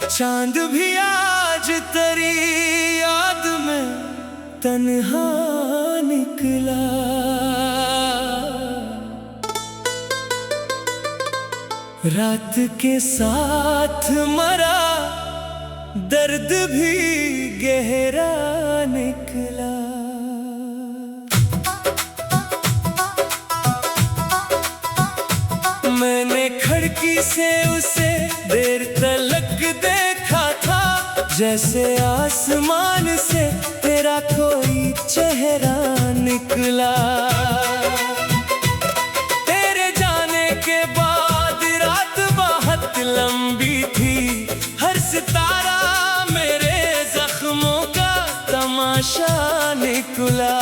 चांद भी आज तेरी याद में तन्हा निकला। रात के साथ मरा दर्द भी गहरा निकला। मैंने खिड़की से उसे देर तलक देखा था, जैसे आसमान से तेरा कोई चेहरा निकला। तेरे जाने के बाद रात बहुत लंबी थी, हर सितारा मेरे जख्मों का तमाशा निकला।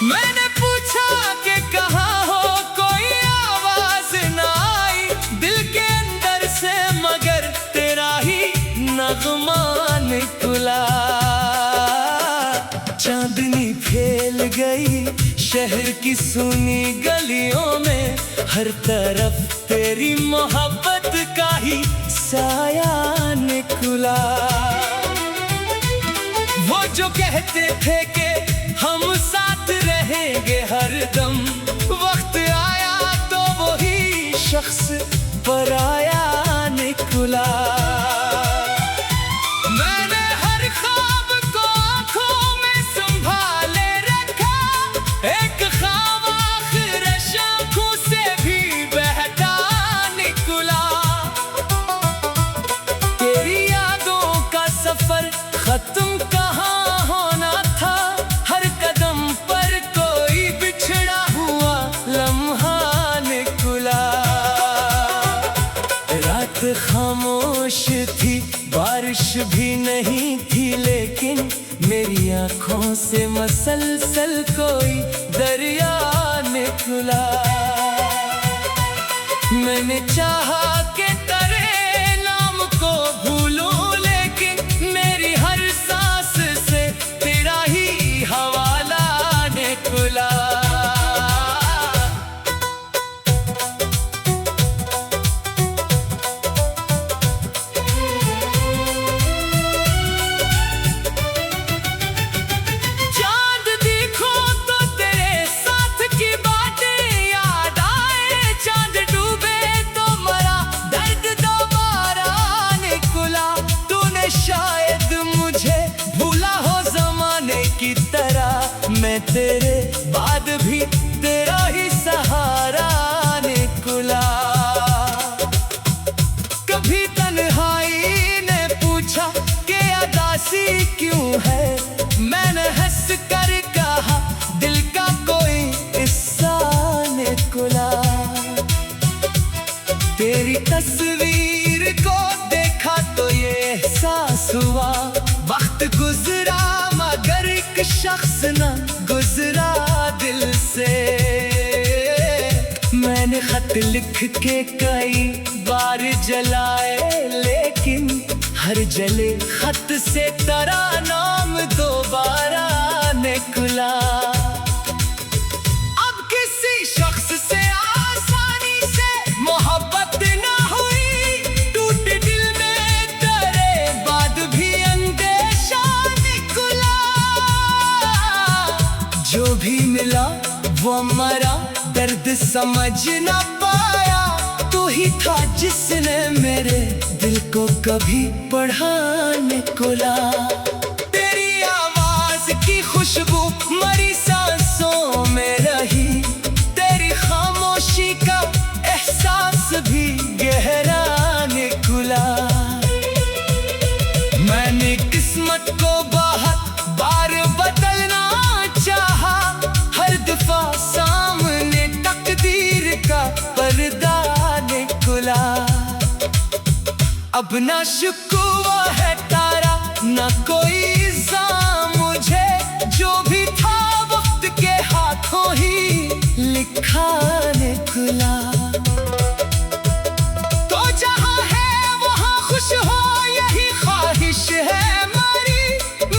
मैंने पूछा कि कहाँ हो, कोई आवाज ना आई दिल के अंदर से, मगर तेरा ही नगमा निकला। चांदनी फैल गई शहर की सुनी गलियों में, हर तरफ तेरी मोहब्बत का ही साया निकला। वो जो कहते थे कि हम साथ रहेंगे हरदम, वक्त आया तो वही शख्स पराया निकला। मैंने हर ख्वाब को आंखों में संभाले रखा, एक ख्वाब आखिर आंखों से भी बहता निकला। तेरी यादों का सफर खत्म कहाँ होना था, हर कदम पर कोई बिछड़ा हुआ लम्हा निकला। रात खामोश थी, बारिश भी नहीं थी, लेकिन मेरी आंखों से मसलसल कोई दरिया निकला। मैंने चाहा कि तेरे नाम को भूलूं, लेकिन मेरी हर सांस से तेरा ही हवाला निकला। चांद देखो तो तेरे साथ की बातें याद आए, चांद डूबे तो मरा दर्द दोबारा निकला। तूने शायद मुझे भूला हो जमाने की तरह, मैं तेरे बाद भी तेरा ही सहारा निकला। कभी तन्हाई ने पूछा कि उदासी क्यों है, मैंने हंस कर कहा दिल का कोई हिस्सा निकला। तेरी तस्वीर को देखा तो ये एहसास हुआ, वक्त गुजरा मगर एक शख्स न गुजरा दिल से। मैंने खत लिख के कई बार जलाए, लेकिन हर जले खत से तेरा नाम दोबारा निकला। अब किसी शख्स से आसानी से मोहब्बत ना हुई, टूटे दिल में तेरे बाद भी अंदेशा निकला। जो भी मिला वो मरा, दर्द समझ ना पाया, तू ही था जिसने मेरे दिल को कभी पढ़ा निकला। तेरी आवाज की खुशबू मरी सांसों में रही, तेरी खामोशी का एहसास भी गहरा निकला। मैंने किस्मत को बहुत बार बदलना चाहा, हर दफा सामने तकदीर का पर्दा निकला। अब ना शिकवा है तारा ना कोई इल्जाम मुझे, जो भी था वक्त के हाथों ही लिखा निकला। तो जहां है वहां खुश हो, यही ख्वाहिश है हमारी।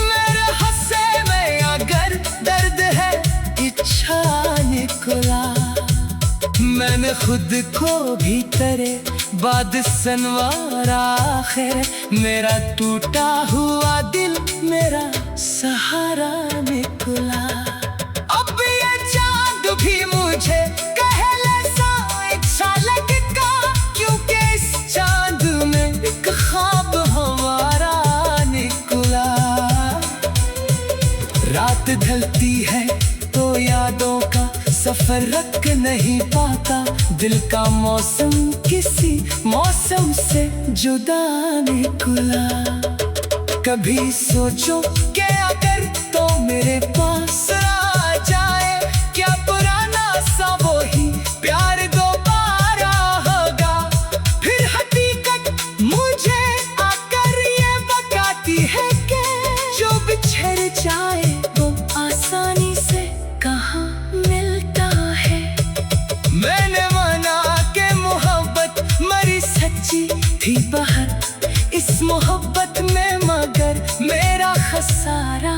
मेरे हंसे में अगर दर्द है इच्छा निकला। मैंने खुद को भी तेरे बाद सनवार आखिर मेरा टूटा हुआ दिल मेरा सहारा निकला। अब ये चांद भी मुझे कहले सा अच्छा लगेगा, क्योंकि इस चांद में एक ख्वाब हमारा निकला। रात ढलती है तो यादों का सफर रख नहीं पाता, दिल का मौसम किसी मौसम से जुदा निकला। कभी सोचो कि अगर तो मेरे पास आ जाए, क्या पुराना सा वो ही प्यार दोबारा होगा। फिर हकीकत मुझे आकर ये बताती है कि जो बिछड़ जाए वो आसानी से कहाँ मिलता है। मैंने माना कि मोहब्बत मरी सच्ची थी बाहर इस मोहब्बत में, मगर मेरा खसारा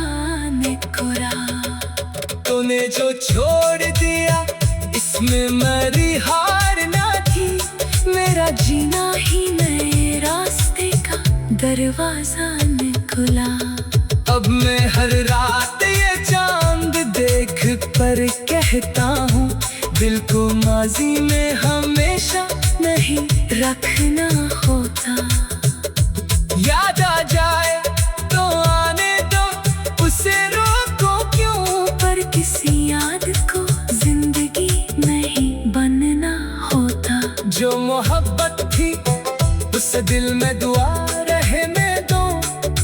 निकला। तूने जो छोड़ दिया इसमें मेरी हार ना थी, मेरा जीना ही नए रास्ते का दरवाजा निकला। अब मैं हर रात ये चांद देख पर कहता हूँ, दिल को माजी में हमेशा नहीं रखना होता। याद आ जाए तो आने दो, उसे रोको क्यों, पर किसी याद को जिंदगी नहीं बनना होता। जो मोहब्बत थी उस दिल में दुआ रहने दो,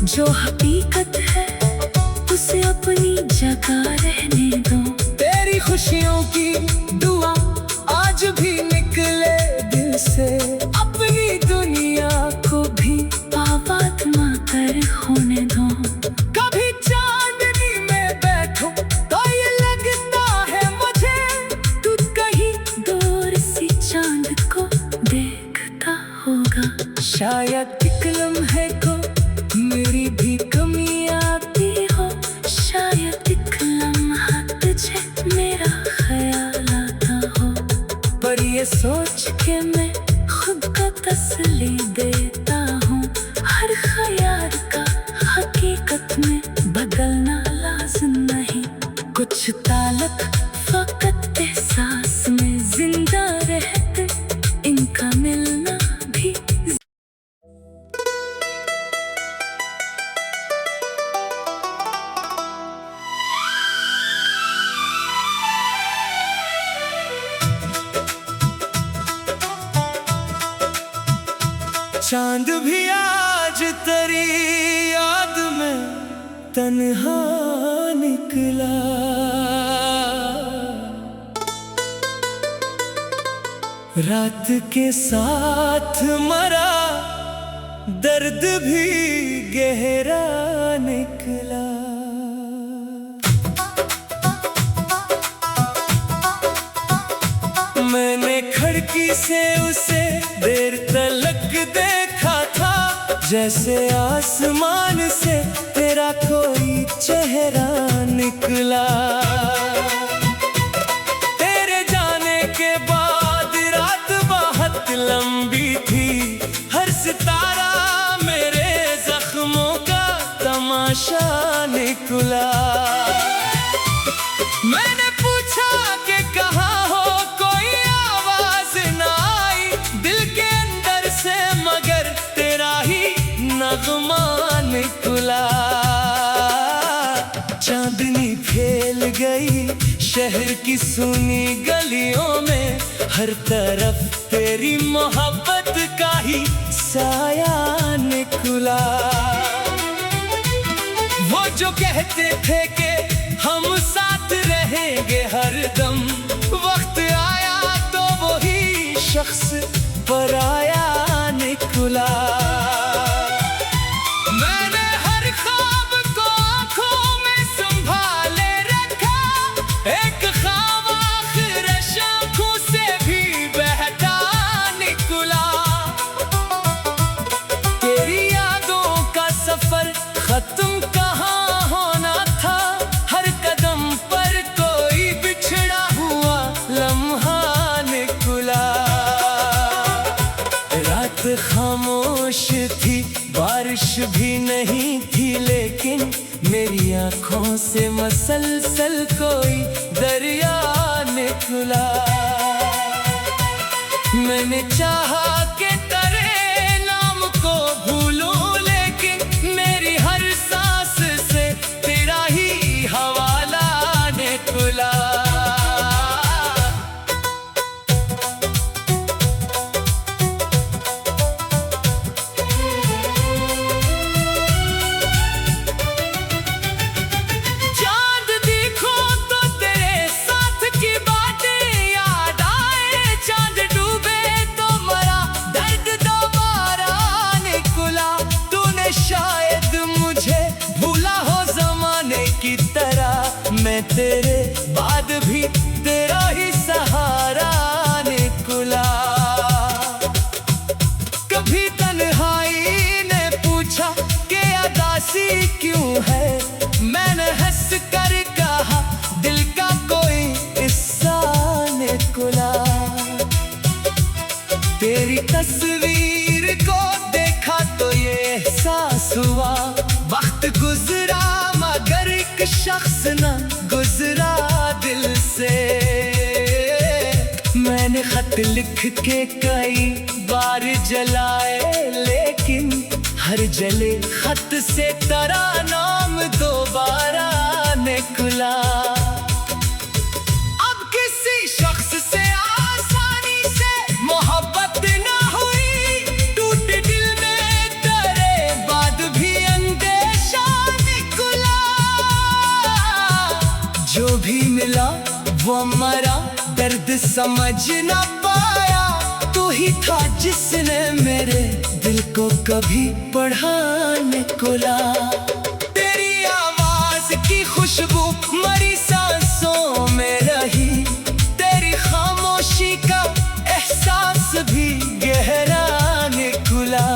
जो हकीकत है उसे अपनी जगह रहने दो। तेरी खुशियों की दुआ आज भी निकले दिल से, अपनी दुनिया को भी आबाद कर होने दो। कभी चांदनी में बैठो तो ये लगता है मुझे, तू कहीं दूर सी चांद को देखता होगा। शायद एक लम्हे को मेरी भी कमी आती हो, शायद एक लम्हा तुझे मेरा ख्याल आता हो। पर ये सोच के मैं खुद को तसल्ली देता हूँ, हर ख्याल का हकीकत में बदलना लाज़िम नहीं। कुछ ताल्लुक फकत एहसास में जिंदा रहते, इनका मिलना भी। चांद भी आज तेरी याद में तन्हा निकला। रात के साथ मरा दर्द भी गहरा निकला। मैंने खिड़की से उसे देर तलक देखा था, जैसे आसमान से तेरा कोई चेहरा निकला। तेरे जाने के बाद रात बहुत लंबी थी, हर सितारा मेरे जख्मों का तमाशा निकला। मैंने पूछा कि कहाँ हो, कोई आवाज ना आई दिल के अंदर से, मगर तेरा ही नगमा निकला। चांदनी फैल गई शहर की सुनी गलियों में, हर तरफ तेरी मोहब्बत का ही साया निकला। वो जो कहते थे कि हम साथ रहेंगे हरदम, वक्त आया तो वही शख्स पराया निकला। मैंने हर ख्वाब को आंखों में संभाले रखा, एक ख्वाब आखिर आंखों से भी बहता निकला। तेरी यादों का सफर खत्म कहाँ होना था, हर कदम पर कोई बिछड़ा हुआ लम्हा निकला। खामोश थी, बारिश भी नहीं थी, लेकिन मेरी आंखों से मसलसल कोई दरिया निकला। मैंने चाहा कि तेरे नाम को भूलूं, लेकिन मेरी हर सांस से तेरा ही हवाला निकला। की तरह मैं तेरे बाद भी तेरा ही सहारा निकला। कभी तन्हाई ने पूछा कि उदासी क्यों है, मैंने हंस कर कहा दिल का कोई हिस्सा निकला। तेरी तस्वीर को देखा तो ये एहसास हुआ, वक्त गुजरा मगर एक शख्स न गुजरा दिल से। मैंने खत लिख के कई बार जलाए, लेकिन हर जले खत से तेरा नाम दोबारा निकला। अब किसी शख्स से आसानी से मोहब्बत ना हुई, टूटे दिल में तेरे बाद भी अंदेशा निकला। जो भी मिला वो मरा, दर्द समझ ना पाया, तू ही था जिसने मेरे दिल को कभी बढ़ाने निकला। तेरी आवाज की खुशबू मरी सांसों में रही, तेरी खामोशी का एहसास भी गहरा निकला।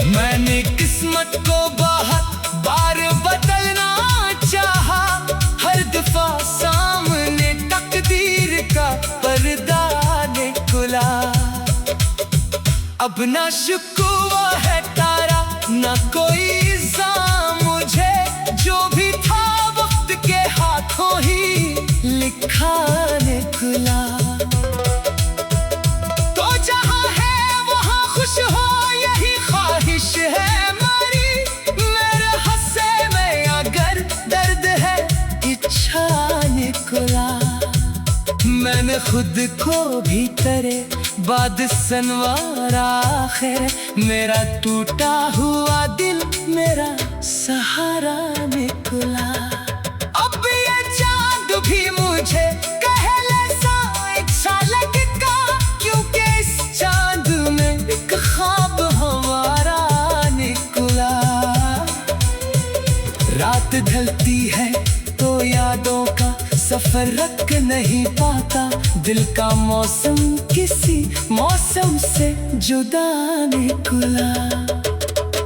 मैंने किस्मत को बहुत बार बदलना चाहा, हर दफा सामने तकदीर का पर्दा निकला। अब ना शिकवा है तारा ना कोई इल्जाम मुझे, जो भी था वक्त के हाथों ही लिखा निकला। तो जहां है वहां खुश हो, यही ख्वाहिश है हमारी। मेरे हंसे में अगर दर्द है इच्छा निकला। मैंने खुद को भी तेरे बाद संवारा, आखिर मेरा टूटा हुआ दिल मेरा सहारा निकला। अब ये चांद भी मुझे कहले सा अच्छा लगेगा, क्योंकि इस चांद में एक ख्वाब हमारा निकला। रात ढलती है तो यादों का सफर रख नहीं पाता, दिल का मौसम किसी मौसम से जुदा निकला।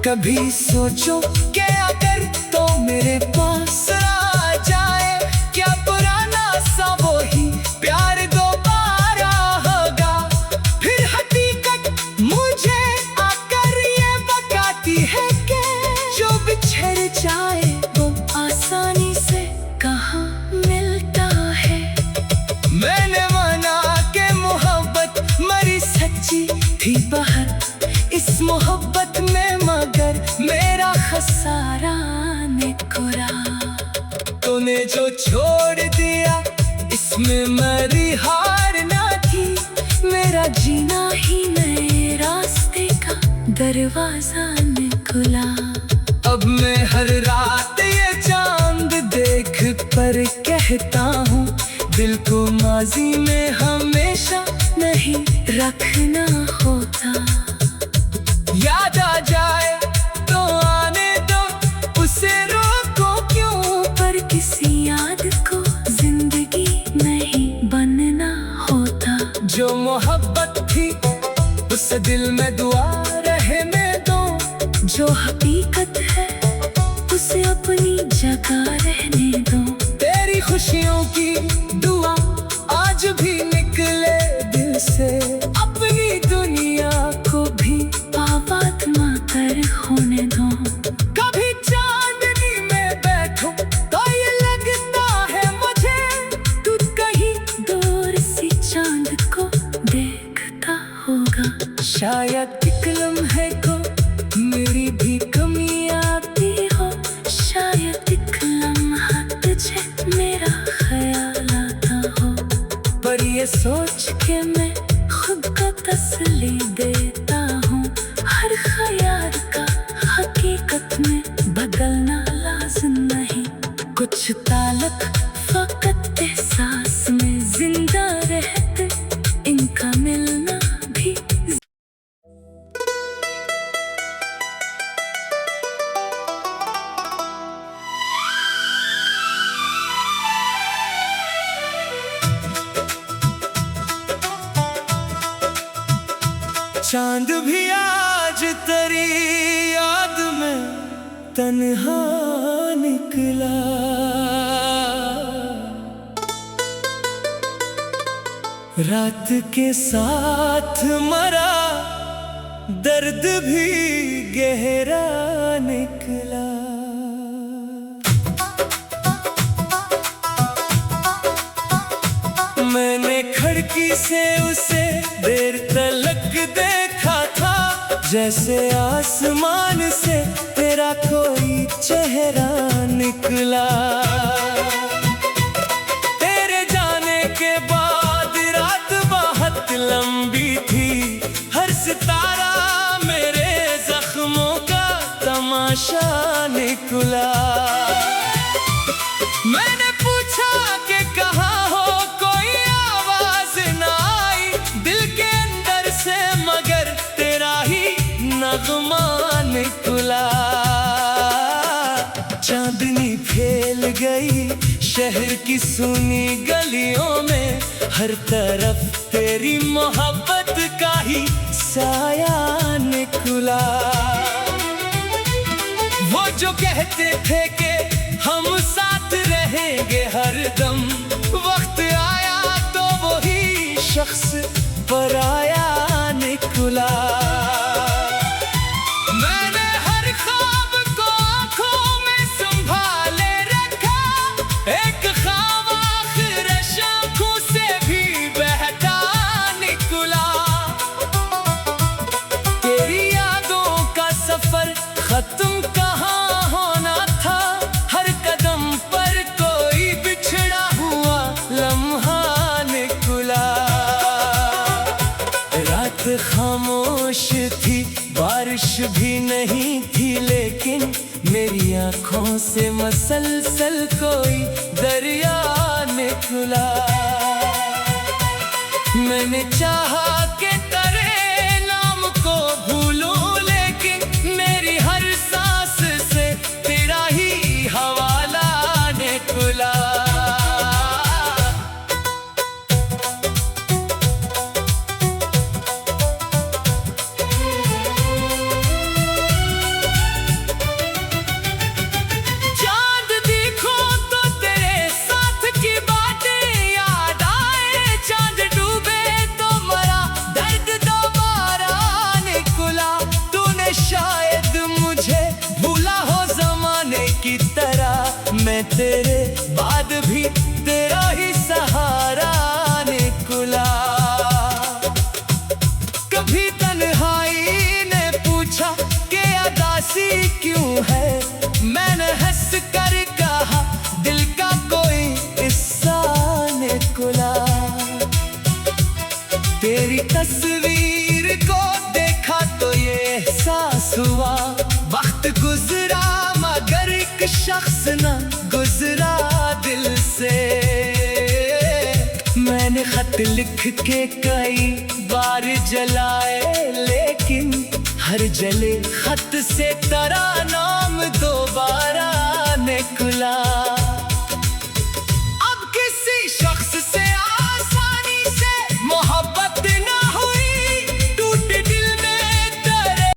कभी सोचो कि अगर तो मेरे पास आ जाए, क्या पुराना सा वो ही प्यार दोबारा होगा। फिर हकीकत मुझे आकर ये बताती है कि जो बिछड़ जाए वो आसानी से कहाँ मिलता है। मैंने माना कि मोहब्बत मरी सच्ची थी बाहर इस मोहब्बत में, मगर मेरा खसारा निकला। तूने जो छोड़ दिया इसमें मेरी हार ना थी, मेरा जीना ही नए रास्ते का दरवाजा निकला। अब मैं हर रात ये चांद देख पर कहता हूँ, दिल को माजी में हमेशा नहीं रखना होता। याद आ जाए तो आने दो, उसे रोको क्यों, पर किसी याद को जिंदगी नहीं बनना होता। जो मोहब्बत थी उस दिल में दुआ रहने दो, जो हकीकत है उसे अपनी जगह रहने दो। तेरी खुशियों की दुआ आज भी निकले दिल से, अपनी दुनिया शायद एक लम्हे को मेरी भी कमी आती हो, शायद एक लम्हा तुझे मेरा ख्याल आता हो। पर ये सोच के मैं खुद को तसल्ली देता हूँ, हर ख्याल का हकीकत में बदलना लाज़िम नहीं। कुछ ताल्लुक फकत एहसास में जिंदा रहते, इनका मिलना भी। चांद भी आज तेरी याद में तन्हा निकला, रात के साथ मरा दर्द भी गहरा निकला। मैंने खिड़की से उसे देर तलक देखा था, जैसे आसमान से तेरा कोई चेहरा निकला। तेरे जाने के बाद रात बहुत लंबी थी, हर सितारा मेरे जख्मों का तमाशा निकला। मैंने पूछा कि कहाँ हो, कोई आवाज ना आई दिल के अंदर से, मगर तेरा ही नगमा निकला। चांदनी फैल गई शहर की सूनी गलियों में, हर तरफ तेरी मोहब्बत का ही साया निकला। वो जो कहते थे कि हम साथ रहेंगे हरदम, वक्त आया तो वही शख्स पराया निकला। मैंने हर ख्वाब को आंखों में संभाले रखा, एक ख्वाब आखिर आंखों से भी बहता निकला। तेरी यादों का सफर खत्म कहाँ होना था, हर कदम पर कोई बिछड़ा हुआ लम्हा निकला। रात खामोश थी, बारिश भी नहीं थी, लेकिन मेरी आंखों से मसलसल कोई दरिया निकला। मैंने चाहा कि तेरे नाम को भूलूं, लेकिन मेरी हर सांस से तेरा ही हवाला निकला। चांद देखो तो तेरे साथ की बातें याद आए, चांद डूबे तो मरा दर्द दोबारा निकला। तूने शायद मुझे भूला हो जमाने की तरह, मैं तेरे बाद भी तेरा ही सहारा निकला। कभी तन्हाई ने पूछा कि उदासी क्यों है, मैंने हंस कर कहा दिल का कोई हिस्सा निकला। तेरी तस्वीर को देखा तो ये एहसास हुआ, वक्त गुजरा मगर एक शख्स न गुजरा दिल से। मैंने खत लिख के कई बार जलाए, लेकिन हर जले खत से तेरा नाम दोबारा निकला।